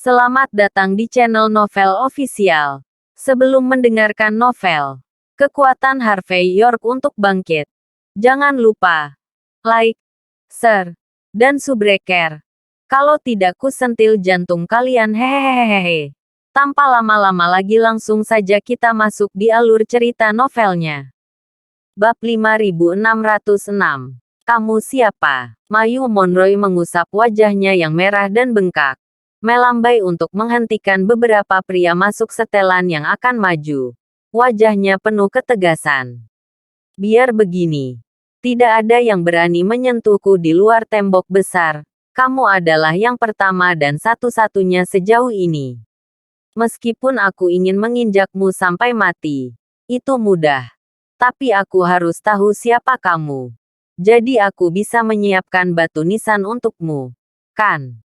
Selamat datang di channel Novel Official. Sebelum mendengarkan novel, kekuatan Harvey York untuk bangkit. Jangan lupa like, share, dan subscribe. Kalau tidak kusentil jantung kalian hehehehe. Tanpa lama-lama lagi langsung saja kita masuk di alur cerita novelnya. Bab 5606. Kamu siapa? Mayu Monroe mengusap wajahnya yang merah dan bengkak. Melambai untuk menghentikan beberapa pria masuk setelan yang akan maju. Wajahnya penuh ketegasan. Biar begini. Tidak ada yang berani menyentuhku di luar tembok besar. Kamu adalah yang pertama dan satu-satunya sejauh ini. Meskipun aku ingin menginjakmu sampai mati. Itu mudah. Tapi aku harus tahu siapa kamu. Jadi aku bisa menyiapkan batu nisan untukmu. Kan?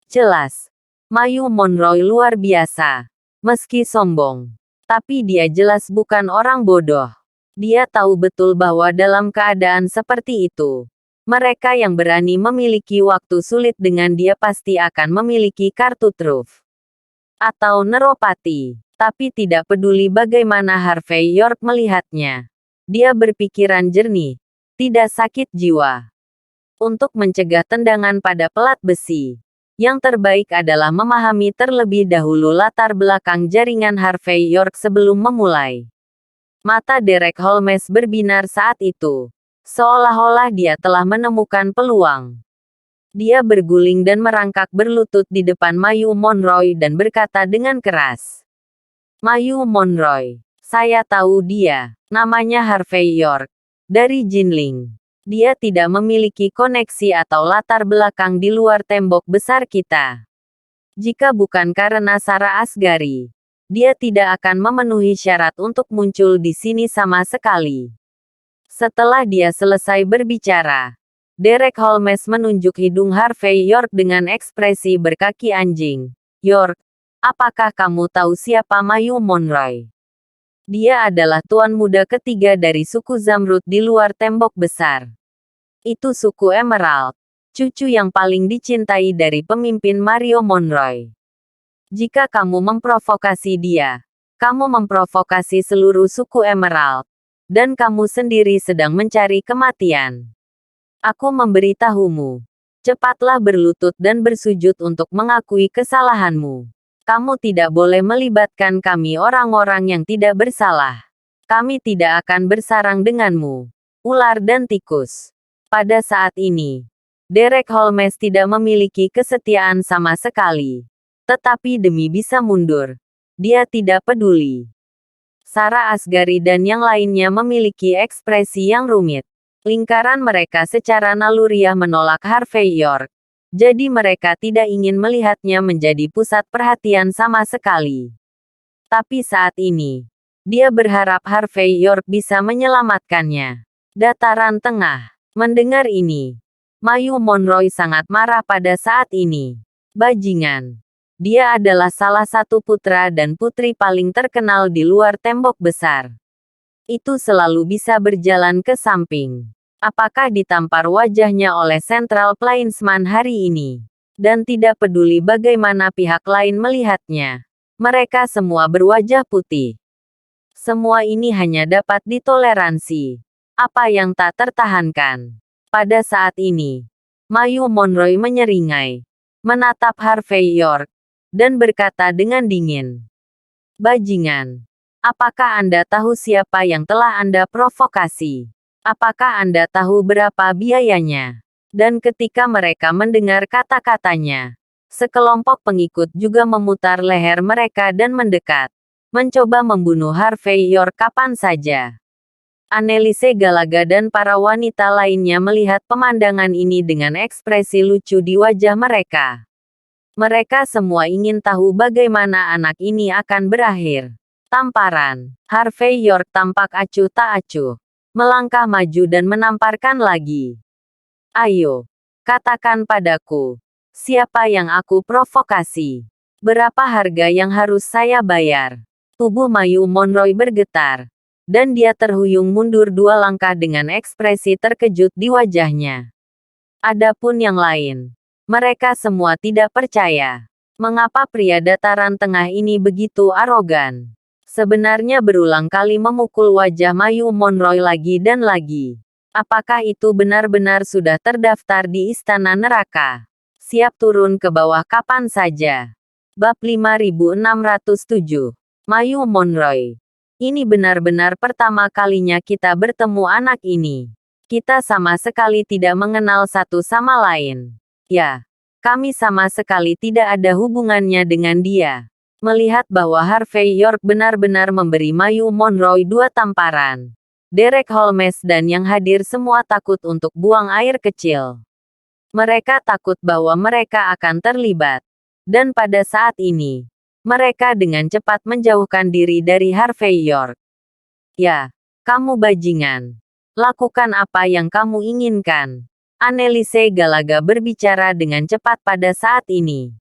Jelas. Mayu Monroe luar biasa. Meski sombong. Tapi dia jelas bukan orang bodoh. Dia tahu betul bahwa dalam keadaan seperti itu, mereka yang berani memiliki waktu sulit dengan dia pasti akan memiliki kartu truf. Atau neropati. Tapi tidak peduli bagaimana Harvey York melihatnya. Dia berpikiran jernih. Tidak sakit jiwa. Untuk mencegah tendangan pada pelat besi. Yang terbaik adalah memahami terlebih dahulu latar belakang jaringan Harvey York sebelum memulai. Mata Derek Holmes berbinar saat itu. Seolah-olah dia telah menemukan peluang. Dia berguling dan merangkak berlutut di depan Mayu Monroe dan berkata dengan keras. Mayu Monroe, saya tahu dia. Namanya Harvey York. Dari Jinling. Dia tidak memiliki koneksi atau latar belakang di luar tembok besar kita. Jika bukan karena Sarah Asghari, dia tidak akan memenuhi syarat untuk muncul di sini sama sekali. Setelah dia selesai berbicara, Derek Holmes menunjuk hidung Harvey York dengan ekspresi berkaki anjing. York, apakah kamu tahu siapa Mayu Monroe? Dia adalah tuan muda ketiga dari suku Zamrud di luar tembok besar. Itu suku Emerald, cucu yang paling dicintai dari pemimpin Mario Monroe. Jika kamu memprovokasi dia, kamu memprovokasi seluruh suku Emerald, dan kamu sendiri sedang mencari kematian. Aku memberitahumu, cepatlah berlutut dan bersujud untuk mengakui kesalahanmu. Kamu tidak boleh melibatkan kami orang-orang yang tidak bersalah. Kami tidak akan bersarang denganmu, ular dan tikus. Pada saat ini, Derek Holmes tidak memiliki kesetiaan sama sekali. Tetapi demi bisa mundur, dia tidak peduli. Sarah Asghari dan yang lainnya memiliki ekspresi yang rumit. Lingkaran mereka secara naluriah menolak Harvey York. Jadi mereka tidak ingin melihatnya menjadi pusat perhatian sama sekali. Tapi saat ini, dia berharap Harvey York bisa menyelamatkannya. Dataran Tengah. Mendengar ini, Mayu Monroe sangat marah pada saat ini. Bajingan. Dia adalah salah satu putra dan putri paling terkenal di luar tembok besar. Itu selalu bisa berjalan ke samping. Apakah ditampar wajahnya oleh Central Plainsman hari ini? Dan tidak peduli bagaimana pihak lain melihatnya. Mereka semua berwajah putih. Semua ini hanya dapat ditoleransi. Apa yang tak tertahankan? Pada saat ini, Mayu Monroe menyeringai. Menatap Harvey York. Dan berkata dengan dingin. Bajingan. Apakah Anda tahu siapa yang telah Anda provokasi? Apakah Anda tahu berapa biayanya? Dan ketika mereka mendengar kata-katanya, sekelompok pengikut juga memutar leher mereka dan mendekat. Mencoba membunuh Harvey York kapan saja. Annelise Galaga dan para wanita lainnya melihat pemandangan ini dengan ekspresi lucu di wajah mereka. Mereka semua ingin tahu bagaimana anak ini akan berakhir. Tamparan. Harvey York tampak acuh tak acuh. Melangkah maju dan menamparkan lagi. Ayo, katakan padaku, siapa yang aku provokasi? Berapa harga yang harus saya bayar? Tubuh Mayu Monroe bergetar, dan dia terhuyung mundur 2 langkah dengan ekspresi terkejut di wajahnya. Adapun yang lain, mereka semua tidak percaya. Mengapa pria dataran tengah ini begitu arogan? Sebenarnya berulang kali memukul wajah Mayu Monroe lagi dan lagi. Apakah itu benar-benar sudah terdaftar di Istana Neraka? Siap turun ke bawah kapan saja. Bab 5607. Mayu Monroe. Ini benar-benar pertama kalinya kita bertemu anak ini. Kita sama sekali tidak mengenal satu sama lain. Ya. Kami sama sekali tidak ada hubungannya dengan dia. Melihat bahwa Harvey York benar-benar memberi Mayu Monroe 2 tamparan. Derek Holmes dan yang hadir semua takut untuk buang air kecil. Mereka takut bahwa mereka akan terlibat. Dan pada saat ini, mereka dengan cepat menjauhkan diri dari Harvey York. Ya, kamu bajingan. Lakukan apa yang kamu inginkan. Anneliese Galaga berbicara dengan cepat pada saat ini.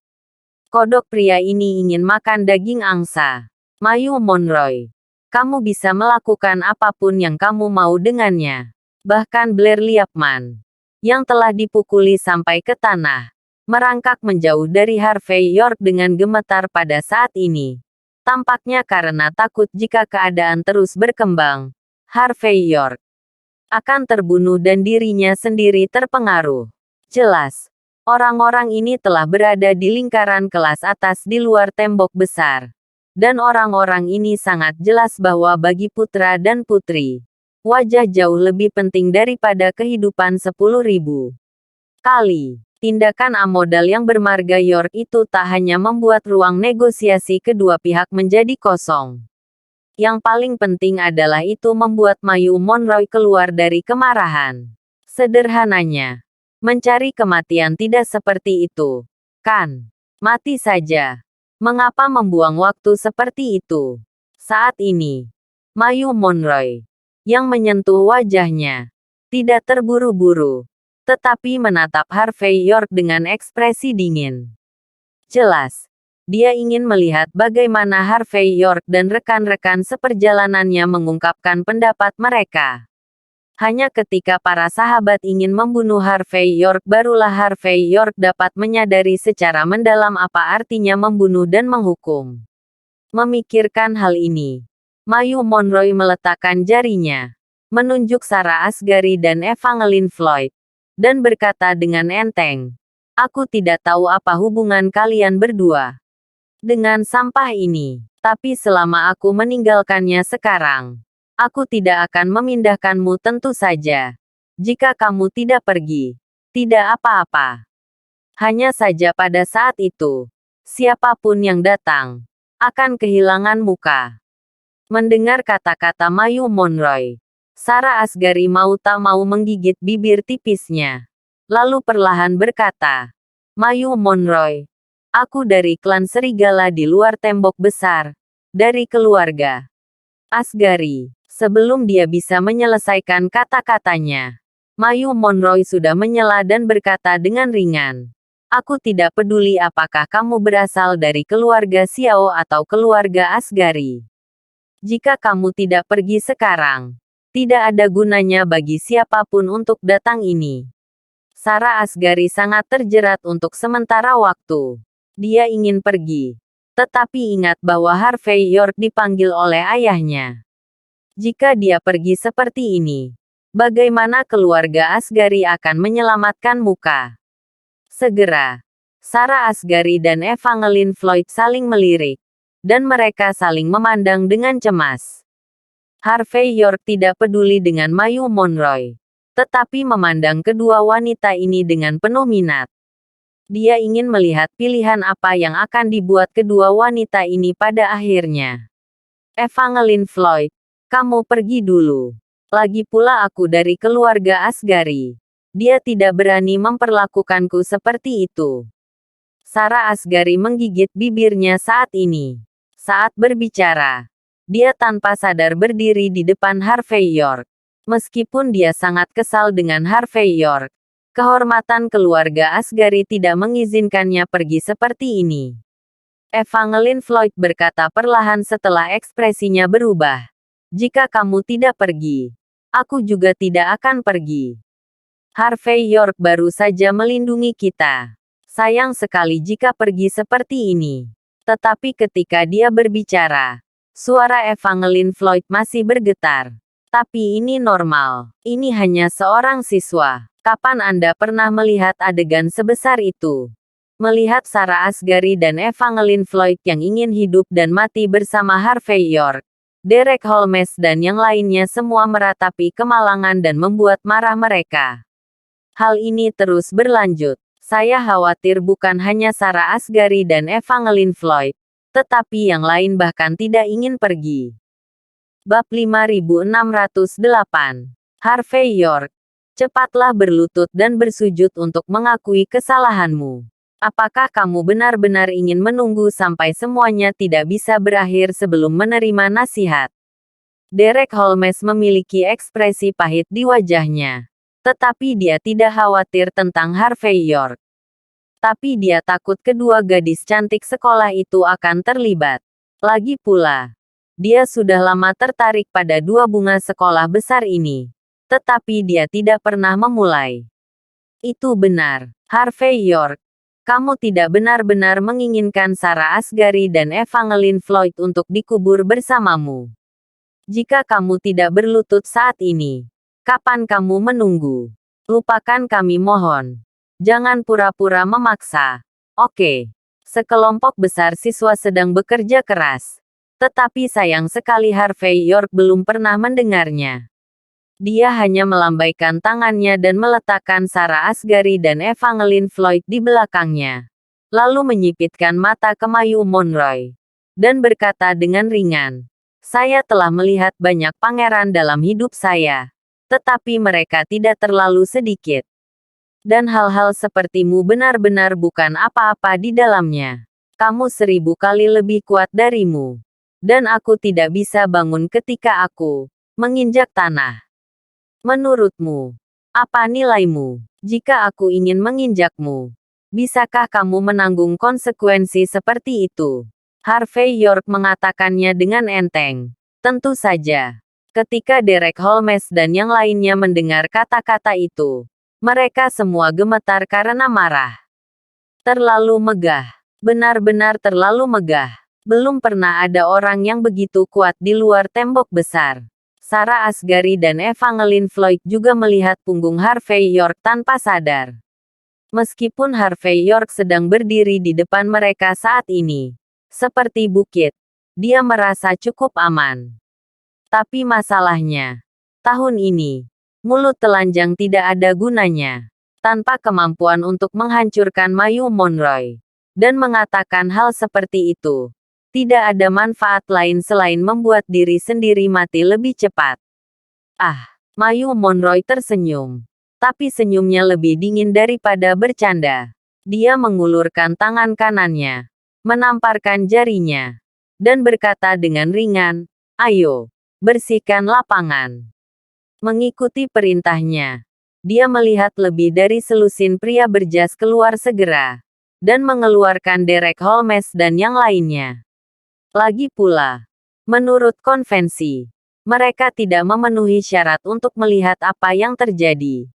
Kodok pria ini ingin makan daging angsa. Mayu Monroe. Kamu bisa melakukan apapun yang kamu mau dengannya. Bahkan Blair Liapman, yang telah dipukuli sampai ke tanah, merangkak menjauh dari Harvey York dengan gemetar pada saat ini. Tampaknya karena takut jika keadaan terus berkembang. Harvey York akan terbunuh dan dirinya sendiri terpengaruh. Jelas, orang-orang ini telah berada di lingkaran kelas atas di luar tembok besar. Dan orang-orang ini sangat jelas bahwa bagi putra dan putri, wajah jauh lebih penting daripada kehidupan 10.000 kali. Tindakan amodal yang bermarga York itu tak hanya membuat ruang negosiasi kedua pihak menjadi kosong. Yang paling penting adalah itu membuat Mayu Monroe keluar dari kemarahan. Sederhananya, mencari kematian tidak seperti itu, kan? Mati saja. Mengapa membuang waktu seperti itu? Saat ini, Mayu Monroe, yang menyentuh wajahnya, tidak terburu-buru, tetapi menatap Harvey York dengan ekspresi dingin. Jelas. Dia ingin melihat bagaimana Harvey York dan rekan-rekan seperjalanannya mengungkapkan pendapat mereka. Hanya ketika para sahabat ingin membunuh Harvey York barulah Harvey York dapat menyadari secara mendalam apa artinya membunuh dan menghukum. Memikirkan hal ini, Mayu Monroe meletakkan jarinya, menunjuk Sarah Asghari dan Evangeline Floyd, dan berkata dengan enteng, "Aku tidak tahu apa hubungan kalian berdua dengan sampah ini. Tapi selama aku meninggalkannya sekarang, aku tidak akan memindahkanmu tentu saja. Jika kamu tidak pergi, tidak apa-apa. Hanya saja pada saat itu, siapapun yang datang, akan kehilangan muka." Mendengar kata-kata Mayu Monroe, Sarah Asghari mau tak mau menggigit bibir tipisnya. Lalu perlahan berkata, "Mayu Monroe, aku dari klan serigala di luar tembok besar, dari keluarga Asghari." Sebelum dia bisa menyelesaikan kata-katanya, Mayu Monroe sudah menyela dan berkata dengan ringan, "Aku tidak peduli apakah kamu berasal dari keluarga Xiao atau keluarga Asghari. Jika kamu tidak pergi sekarang, tidak ada gunanya bagi siapapun untuk datang ini." Sarah Asghari sangat terjerat untuk sementara waktu. Dia ingin pergi. Tetapi ingat bahwa Harvey York dipanggil oleh ayahnya. Jika dia pergi seperti ini, bagaimana keluarga Asghari akan menyelamatkan muka? Segera, Sarah Asghari dan Evangeline Floyd saling melirik, dan mereka saling memandang dengan cemas. Harvey York tidak peduli dengan Mayu Monroe, tetapi memandang kedua wanita ini dengan penuh minat. Dia ingin melihat pilihan apa yang akan dibuat kedua wanita ini pada akhirnya. "Evangeline Floyd, kamu pergi dulu. Lagi pula aku dari keluarga Asghari. Dia tidak berani memperlakukanku seperti itu." Sarah Asghari menggigit bibirnya saat ini. Saat berbicara, dia tanpa sadar berdiri di depan Harvey York. Meskipun dia sangat kesal dengan Harvey York, kehormatan keluarga Asghari tidak mengizinkannya pergi seperti ini. Evangeline Floyd berkata perlahan setelah ekspresinya berubah. "Jika kamu tidak pergi, aku juga tidak akan pergi. Harvey York baru saja melindungi kita. Sayang sekali jika pergi seperti ini. Tetapi ketika dia berbicara, suara Evangeline Floyd masih bergetar. Tapi ini normal. Ini hanya seorang siswa. Kapan Anda pernah melihat adegan sebesar itu? Melihat Sarah Asghari dan Evangeline Floyd yang ingin hidup dan mati bersama Harvey York, Derek Holmes dan yang lainnya semua meratapi kemalangan dan membuat marah mereka. Hal ini terus berlanjut. Saya khawatir bukan hanya Sarah Asghari dan Evangeline Floyd, tetapi yang lain bahkan tidak ingin pergi. Bab 5608. Harvey York. Cepatlah berlutut dan bersujud untuk mengakui kesalahanmu. Apakah kamu benar-benar ingin menunggu sampai semuanya tidak bisa berakhir sebelum menerima nasihat? Derek Holmes memiliki ekspresi pahit di wajahnya. Tetapi dia tidak khawatir tentang Harvey York. Tapi dia takut kedua gadis cantik sekolah itu akan terlibat. Lagi pula, dia sudah lama tertarik pada dua bunga sekolah besar ini. Tetapi dia tidak pernah memulai. Itu benar, Harvey York. Kamu tidak benar-benar menginginkan Sarah Asghari dan Evangeline Floyd untuk dikubur bersamamu. Jika kamu tidak berlutut saat ini, kapan kamu menunggu? Lupakan kami mohon. Jangan pura-pura memaksa. Oke. Sekelompok besar siswa sedang bekerja keras. Tetapi sayang sekali Harvey York belum pernah mendengarnya. Dia hanya melambaikan tangannya dan meletakkan Sarah Asghari dan Evangeline Floyd di belakangnya. Lalu menyipitkan mata ke Mayu Monroe. Dan berkata dengan ringan, "Saya telah melihat banyak pangeran dalam hidup saya. Tetapi mereka tidak terlalu sedikit. Dan hal-hal sepertimu benar-benar bukan apa-apa di dalamnya. Kamu 1000 kali lebih kuat darimu. Dan aku tidak bisa bangun ketika aku menginjak tanah. Menurutmu, apa nilaimu? Jika aku ingin menginjakmu, bisakah kamu menanggung konsekuensi seperti itu?" Harvey York mengatakannya dengan enteng. Tentu saja. Ketika Derek Holmes dan yang lainnya mendengar kata-kata itu, mereka semua gemetar karena marah. Terlalu megah. Benar-benar terlalu megah. Belum pernah ada orang yang begitu kuat di luar tembok besar. Sarah Asghari dan Evangeline Floyd juga melihat punggung Harvey York tanpa sadar. Meskipun Harvey York sedang berdiri di depan mereka saat ini, seperti bukit, dia merasa cukup aman. Tapi masalahnya, tahun ini, mulut telanjang tidak ada gunanya. Tanpa kemampuan untuk menghancurkan Mayu Monroe. Dan mengatakan hal seperti itu. Tidak ada manfaat lain selain membuat diri sendiri mati lebih cepat. Mayu Monroe tersenyum. Tapi senyumnya lebih dingin daripada bercanda. Dia mengulurkan tangan kanannya. Menamparkan jarinya. Dan berkata dengan ringan, "Ayo. Bersihkan lapangan." Mengikuti perintahnya, dia melihat lebih dari selusin pria berjas keluar segera, dan mengeluarkan Derek Holmes dan yang lainnya. Lagi pula, menurut konvensi, mereka tidak memenuhi syarat untuk melihat apa yang terjadi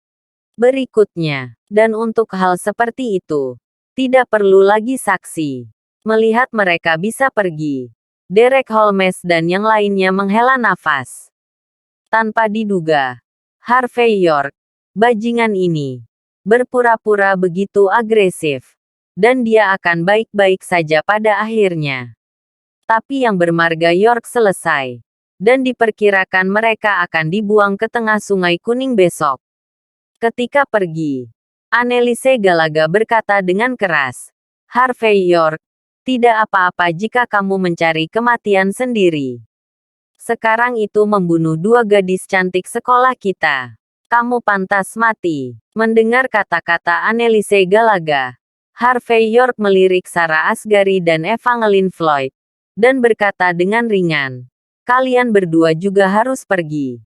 berikutnya, dan untuk hal seperti itu, tidak perlu lagi saksi. Melihat mereka bisa pergi, Derek Holmes dan yang lainnya menghela nafas. Tanpa diduga, Harvey York, bajingan ini, berpura-pura begitu agresif. Dan dia akan baik-baik saja pada akhirnya. Tapi yang bermarga York selesai. Dan diperkirakan mereka akan dibuang ke tengah Sungai Kuning besok. Ketika pergi, Anneliese Galaga berkata dengan keras, "Harvey York, tidak apa-apa jika kamu mencari kematian sendiri. Sekarang itu membunuh dua gadis cantik sekolah kita. Kamu pantas mati." Mendengar kata-kata Anneliese Galaga, Harvey York melirik Sarah Asghari dan Evangeline Floyd. Dan berkata dengan ringan, "Kalian berdua juga harus pergi."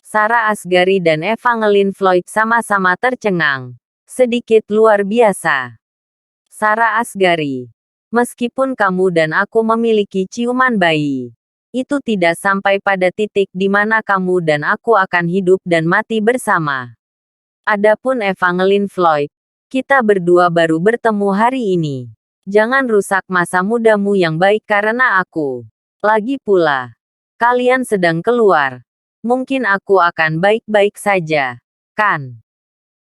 Sarah Asghari dan Evangeline Floyd sama-sama tercengang. Sedikit luar biasa. Sarah Asghari. Meskipun kamu dan aku memiliki ciuman bayi, itu tidak sampai pada titik di mana kamu dan aku akan hidup dan mati bersama. Adapun Evangeline Floyd, Kita berdua baru bertemu hari ini. Jangan rusak masa mudamu yang baik karena aku. Lagi pula, kalian sedang keluar. Mungkin aku akan baik-baik saja, kan?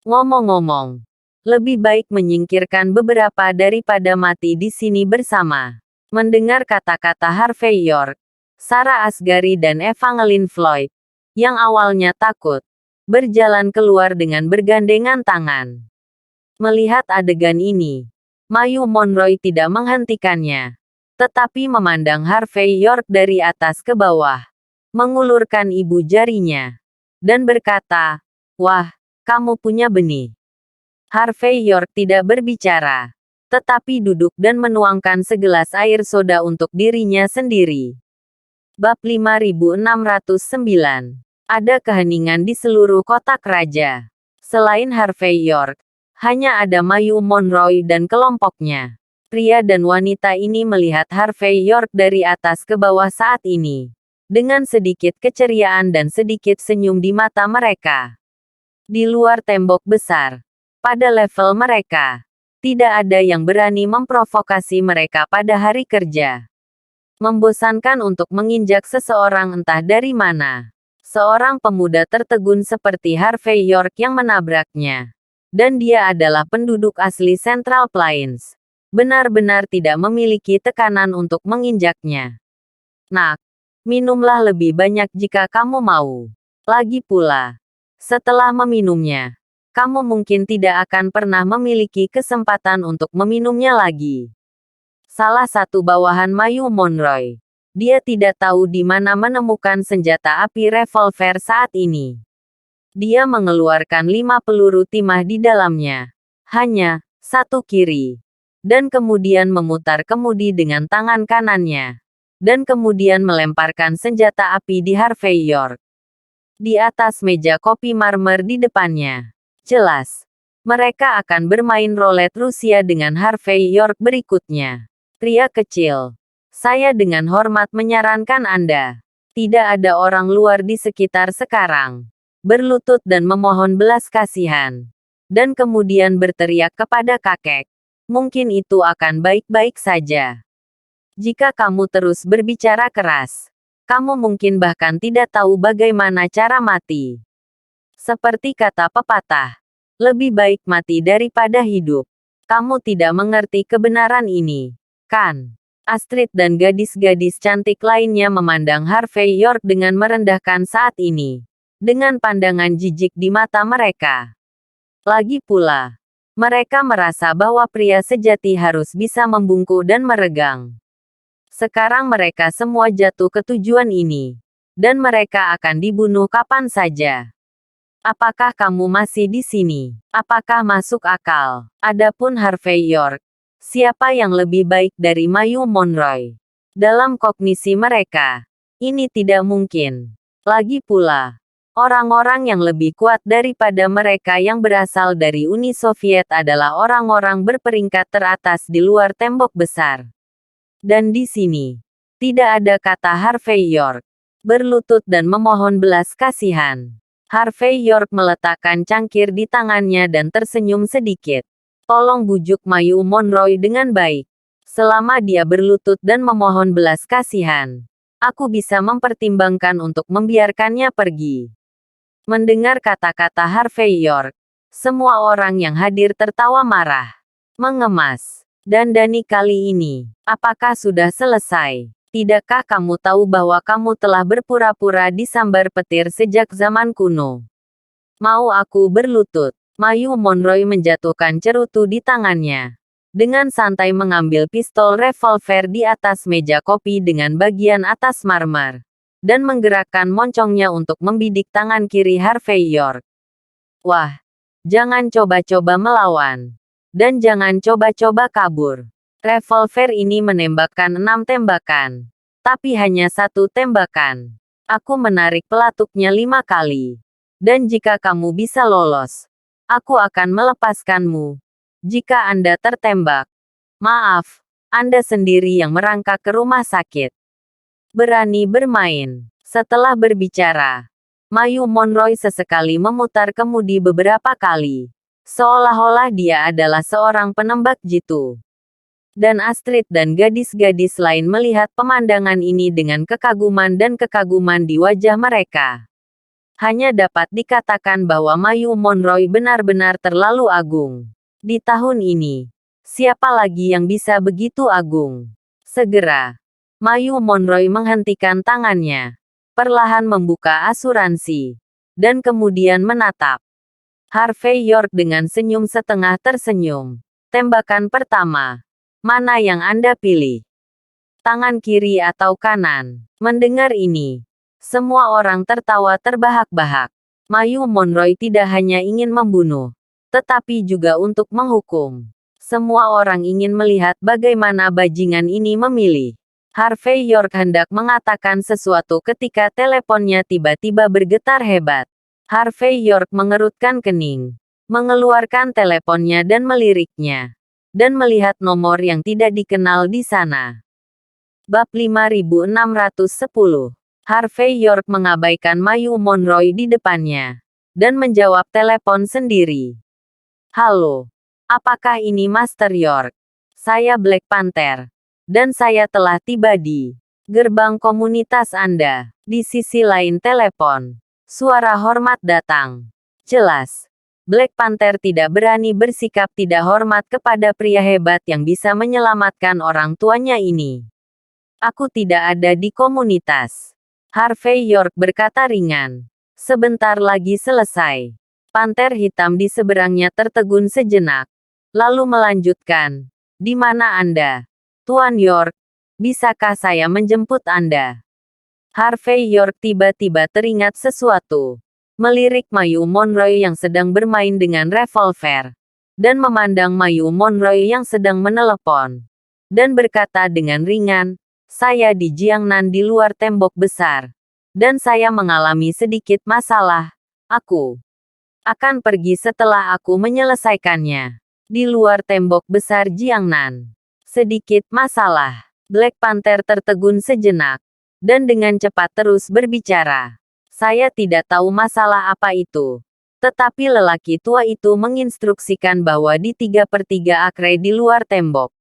Ngomong-ngomong, lebih baik menyingkirkan beberapa daripada mati di sini bersama. Mendengar kata-kata Harvey York, Sarah Asghari dan Evangeline Floyd, yang awalnya takut, berjalan keluar dengan bergandengan tangan. Melihat adegan ini, Mayu Monroe tidak menghentikannya, tetapi memandang Harvey York dari atas ke bawah, mengulurkan ibu jarinya, dan berkata, "Wah, kamu punya benih." Harvey York tidak berbicara, tetapi duduk dan menuangkan segelas air soda untuk dirinya sendiri. Bab 5609. Ada keheningan di seluruh kotak raja. Selain Harvey York, hanya ada Mayu Monroe dan kelompoknya. Pria dan wanita ini melihat Harvey York dari atas ke bawah saat ini, dengan sedikit keceriaan dan sedikit senyum di mata mereka. Di luar tembok besar, pada level mereka, tidak ada yang berani memprovokasi mereka pada hari kerja. Membosankan untuk menginjak seseorang entah dari mana. Seorang pemuda tertegun seperti Harvey York yang menabraknya. Dan dia adalah penduduk asli Central Plains. Benar-benar tidak memiliki tekanan untuk menginjaknya. Nak, minumlah lebih banyak jika kamu mau. Lagi pula, setelah meminumnya, kamu mungkin tidak akan pernah memiliki kesempatan untuk meminumnya lagi. Salah satu bawahan Mayu Monroe. Dia tidak tahu di mana menemukan senjata api revolver saat ini. Dia mengeluarkan 5 peluru timah di dalamnya. Hanya, satu kiri. Dan kemudian memutar kemudi dengan tangan kanannya. Dan kemudian melemparkan senjata api di Harvey York. Di atas meja kopi marmer di depannya. Jelas. Mereka akan bermain roulette Rusia dengan Harvey York berikutnya. Pria kecil. Saya dengan hormat menyarankan Anda. Tidak ada orang luar di sekitar sekarang. Berlutut dan memohon belas kasihan. Dan kemudian berteriak kepada kakek. Mungkin itu akan baik-baik saja. Jika kamu terus berbicara keras, kamu mungkin bahkan tidak tahu bagaimana cara mati. Seperti kata pepatah, lebih baik mati daripada hidup. Kamu tidak mengerti kebenaran ini, kan? Astrid dan gadis-gadis cantik lainnya memandang Harvey York dengan merendahkan saat ini. Dengan pandangan jijik di mata mereka. Lagi pula, mereka merasa bahwa pria sejati harus bisa membungkuk dan meregang. Sekarang mereka semua jatuh ke tujuan ini. Dan mereka akan dibunuh kapan saja. Apakah kamu masih di sini? Apakah masuk akal? Adapun Harvey York, siapa yang lebih baik dari Mayu Monroe? Dalam kognisi mereka, ini tidak mungkin. Lagi pula, orang-orang yang lebih kuat daripada mereka yang berasal dari Uni Soviet adalah orang-orang berperingkat teratas di luar tembok besar. Dan di sini, tidak ada kata Harvey York. Berlutut dan memohon belas kasihan. Harvey York meletakkan cangkir di tangannya dan tersenyum sedikit. Tolong bujuk Mayu Monroe dengan baik. Selama dia berlutut dan memohon belas kasihan, aku bisa mempertimbangkan untuk membiarkannya pergi. Mendengar kata-kata Harvey York, semua orang yang hadir tertawa marah. Mengemas. Dandani kali ini, apakah sudah selesai? Tidakkah kamu tahu bahwa kamu telah berpura-pura disambar petir sejak zaman kuno? Mau aku berlutut? Mayu Monroe menjatuhkan cerutu di tangannya. Dengan santai mengambil pistol revolver di atas meja kopi dengan bagian atas marmer. Dan menggerakkan moncongnya untuk membidik tangan kiri Harvey York. Wah, jangan coba-coba melawan. Dan jangan coba-coba kabur. Revolver ini menembakkan 6 tembakan. Tapi hanya 1 tembakan. Aku menarik pelatuknya 5 kali. Dan jika kamu bisa lolos, aku akan melepaskanmu. Jika Anda tertembak, maaf, Anda sendiri yang merangkak ke rumah sakit. Berani bermain. Setelah berbicara, Mayu Monroe sesekali memutar kemudi beberapa kali. Seolah-olah dia adalah seorang penembak jitu. Dan Astrid dan gadis-gadis lain melihat pemandangan ini dengan kekaguman dan kekaguman di wajah mereka. Hanya dapat dikatakan bahwa Mayu Monroe benar-benar terlalu agung. Di tahun ini, siapa lagi yang bisa begitu agung? Segera, Mayu Monroe menghentikan tangannya, perlahan membuka asuransi, dan kemudian menatap Harvey York dengan senyum setengah tersenyum. Tembakan pertama. Mana yang Anda pilih? Tangan kiri atau kanan? Mendengar ini, semua orang tertawa terbahak-bahak. Mayu Monroe tidak hanya ingin membunuh, tetapi juga untuk menghukum. Semua orang ingin melihat bagaimana bajingan ini memilih. Harvey York hendak mengatakan sesuatu ketika teleponnya tiba-tiba bergetar hebat. Harvey York mengerutkan kening, mengeluarkan teleponnya dan meliriknya, dan melihat nomor yang tidak dikenal di sana. Bab 5610. Harvey York mengabaikan Mayu Monroe di depannya, dan menjawab telepon sendiri. Halo, apakah ini Master York? Saya Black Panther, dan saya telah tiba di gerbang komunitas Anda. Di sisi lain telepon, suara hormat datang. Jelas, Black Panther tidak berani bersikap tidak hormat kepada pria hebat yang bisa menyelamatkan orang tuanya ini. Aku tidak ada di komunitas. Harvey York berkata ringan. Sebentar lagi selesai. Panter hitam di seberangnya tertegun sejenak. Lalu melanjutkan. Di mana Anda? Tuan York, bisakah saya menjemput Anda? Harvey York tiba-tiba teringat sesuatu. Melirik Mayu Monroe yang sedang bermain dengan revolver, dan memandang Mayu Monroe yang sedang menelepon, dan berkata dengan ringan, saya di Jiangnan di luar tembok besar, dan saya mengalami sedikit masalah. Aku akan pergi setelah aku menyelesaikannya. Di luar tembok besar Jiangnan. Sedikit masalah. Black Panther tertegun sejenak, dan dengan cepat terus berbicara. Saya tidak tahu masalah apa itu. Tetapi lelaki tua itu menginstruksikan bahwa di 3/3 akre di luar tembok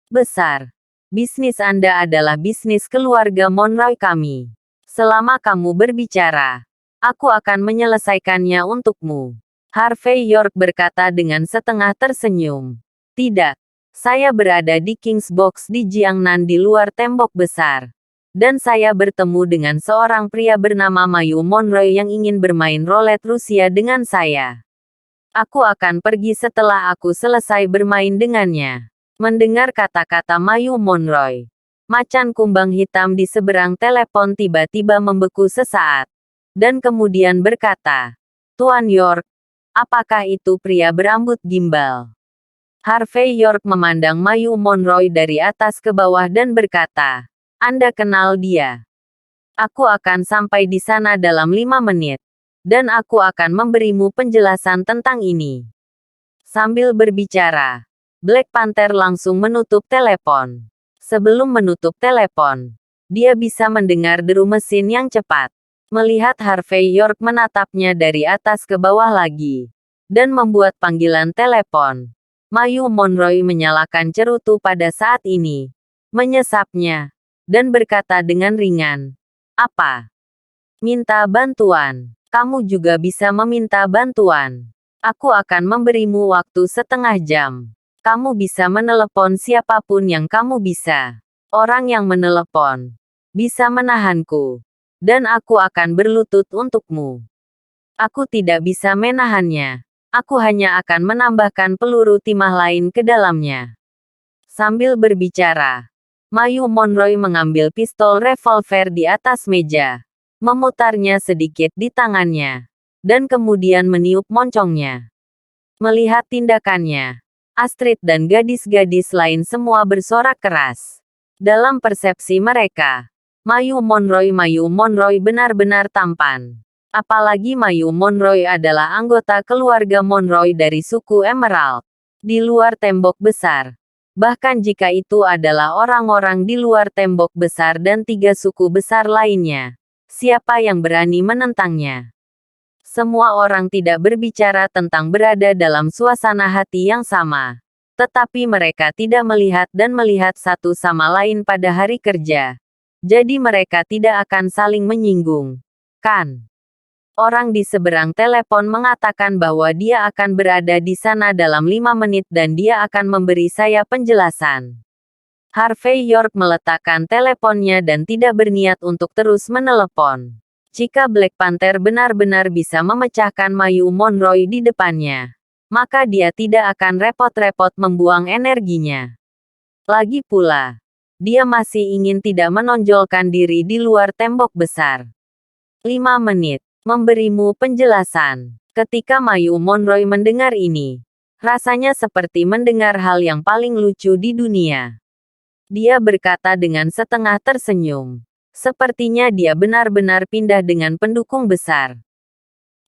besar. Bisnis Anda adalah bisnis keluarga Monroe kami. Selama kamu berbicara, aku akan menyelesaikannya untukmu. Harvey York berkata dengan setengah tersenyum. Tidak, saya berada di King's Box di Jiangnan di luar tembok besar. Dan saya bertemu dengan seorang pria bernama Mayu Monroe yang ingin bermain roulette Rusia dengan saya. Aku akan pergi setelah aku selesai bermain dengannya. Mendengar kata-kata Mayu Monroe, macan kumbang hitam di seberang telepon tiba-tiba membeku sesaat. Dan kemudian berkata, Tuan York, apakah itu pria berambut gimbal? Harvey York memandang Mayu Monroe dari atas ke bawah dan berkata, Anda kenal dia. Aku akan sampai di sana dalam 5 menit. Dan aku akan memberimu penjelasan tentang ini. Sambil berbicara, Black Panther langsung menutup telepon. Sebelum menutup telepon, dia bisa mendengar deru mesin yang cepat. Melihat Harvey York menatapnya dari atas ke bawah lagi. Dan membuat panggilan telepon. Mayu Monroe menyalakan cerutu pada saat ini. Menyesapnya. Dan berkata dengan ringan, apa? Minta bantuan. Kamu juga bisa meminta bantuan. Aku akan memberimu waktu setengah jam. Kamu bisa menelepon siapapun yang kamu bisa. Orang yang menelepon bisa menahanku. Dan aku akan berlutut untukmu. Aku tidak bisa menahannya. Aku hanya akan menambahkan peluru timah lain ke dalamnya. Sambil berbicara, Mayu Monroe mengambil pistol revolver di atas meja, memutarnya sedikit di tangannya, dan kemudian meniup moncongnya. Melihat tindakannya, Astrid dan gadis-gadis lain semua bersorak keras. Dalam persepsi mereka, Mayu Monroe benar-benar tampan. Apalagi Mayu Monroe adalah anggota keluarga Monroe dari suku Emerald. Di luar tembok besar. Bahkan jika itu adalah orang-orang di luar tembok besar dan 3 suku besar lainnya. Siapa yang berani menentangnya? Semua orang tidak berbicara tentang berada dalam suasana hati yang sama. Tetapi mereka tidak melihat dan melihat satu sama lain pada hari kerja. Jadi mereka tidak akan saling menyinggung. Kan? Orang di seberang telepon mengatakan bahwa dia akan berada di sana dalam 5 menit dan dia akan memberi saya penjelasan. Harvey York meletakkan teleponnya dan tidak berniat untuk terus menelepon. Jika Black Panther benar-benar bisa memecahkan Mayu Monroe di depannya, maka dia tidak akan repot-repot membuang energinya. Lagi pula, dia masih ingin tidak menonjolkan diri di luar tembok besar. 5 menit. Memberimu penjelasan. Ketika Mayu Monroe mendengar ini, rasanya seperti mendengar hal yang paling lucu di dunia. Dia berkata dengan setengah tersenyum. Sepertinya dia benar-benar pindah dengan pendukung besar.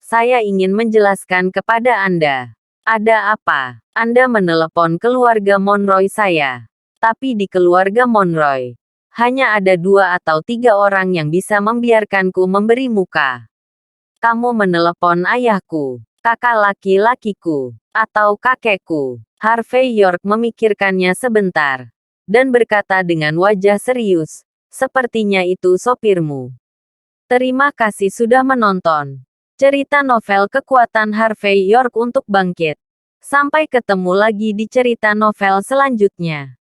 Saya ingin menjelaskan kepada Anda. Ada apa? Anda menelepon keluarga Monroe saya. Tapi di keluarga Monroe, hanya ada 2 atau 3 orang yang bisa membiarkanku memberi muka. Kamu menelepon ayahku, kakak laki-lakiku, atau kakekku. Harvey York memikirkannya sebentar, dan berkata dengan wajah serius, sepertinya itu sopirmu. Terima kasih sudah menonton. Cerita novel Kekuatan Harvey York untuk Bangkit. Sampai ketemu lagi di cerita novel selanjutnya.